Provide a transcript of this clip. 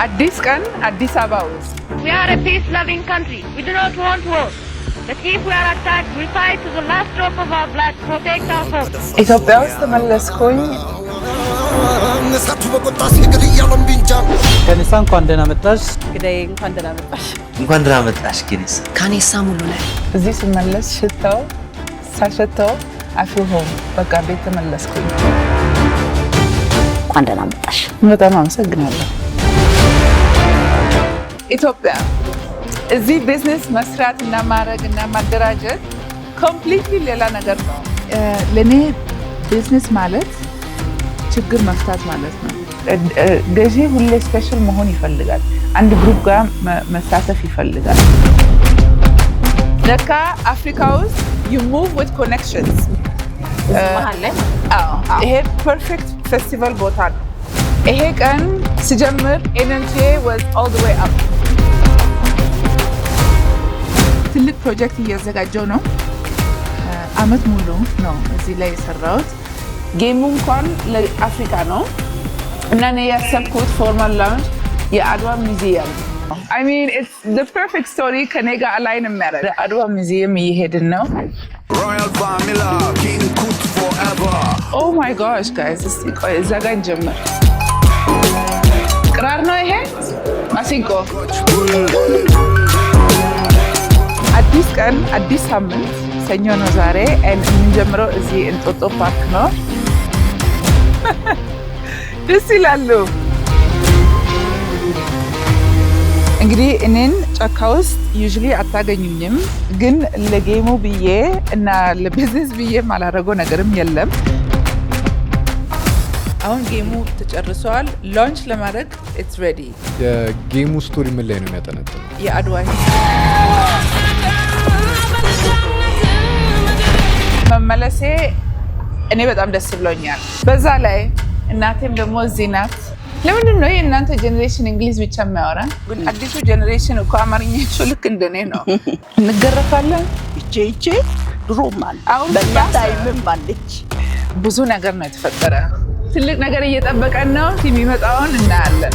አዲስ ቀን አዲስ አበባ ውስጥ We are a peace-loving country. We do not want war. But if we are attacked, we fight to the last drop of our blood to protect our home. ኢትዮጵያ ውስጥ ተመለስኩኝ። ከኒሳ እንኳን ደህና መጣሽ። ግዳይ እንኳን ደህና መጣሽ። እንኳን ደህና መጣሽ ከኒሳ። ከኒሳ ሙሉ ላይ እዚህ ስመለስ ሽታው ሳሸተው አፍሮም በቃ ቤት ተመለስኩኝ። እንኳን ደህና መጣሽ። በጣም አመሰግናለሁ። ኢትዮጵያ እዚህ ቢዝነስ መስራት እና ማድረግ እና ማደራጀት ኮምፕሊትሊ ሌላ ነገር ነው። ለኔ ቢዝነስ ማለት ችግር መፍታት ማለት ነው። ገዢ ሁሌ ስፔሻል መሆን ይፈልጋል። አንድ ግሩፕ ጋር መሳተፍ ይፈልጋል። ለካ አፍሪካ ውስጥ you move with connections። ይሄ ፐርፌክት ፌስቲቫል ቦታ ነው። ይሄ ቀን ሲጀምር ኤነርጂ was all the way up። ትልቅ ፕሮጀክት እያዘጋጀው ነው። አመት ሙሉ ነው እዚህ ላይ የሰራሁት። ጌሙ እንኳን ለአፍሪካ ነው እና እኔ ያሰብኩት ፎርማል ላውንጅ የአድዋ ሙዚየም I mean it's the perfect story ከኔ ጋር አላይን የሚያደርግ አድዋ ሙዚየም እየሄድን ነው። Royal Family King Kut forever. Oh my gosh guys እስቲ ቆይ እዛ ጋር እንጀምር። ቅራር ነው ይሄ ማሲንቆ። አዲስ ቀን አዲስ ሳምንት ሰኞ ነው ዛሬ። የምንጀምረው እዚህ እንጦጦ ፓርክ ነው። ደስ ይላሉ። እንግዲህ እኔን ጫካ ውስጥ ዩዥሊ አታገኙኝም፣ ግን ለጌሙ ብዬ እና ለቢዝነስ ብዬ ማላረገው ነገርም የለም። አሁን ጌሙ ተጨርሰዋል። ላንች ለማድረግ ኢትስ ሬዲ። የጌሙ ስቶሪ ምን ላይ ነው የሚያጠነጥነው? የአድዋ መመለሴ እኔ በጣም ደስ ብሎኛል። በዛ ላይ እናቴም ደግሞ እዚህ ናት። ለምንድን ነው የእናንተ ጄኔሬሽን እንግሊዝ ብቻ የሚያወራ? ግን አዲሱ ጄኔሬሽን እኮ አማርኛቸው ልክ እንደኔ ነው። እንገረፋለን። ይቼ ድሮማል አሁን በታይምም ባለች ብዙ ነገር ነው የተፈጠረ። ትልቅ ነገር እየጠበቀን ነው። የሚመጣውን እናያለን።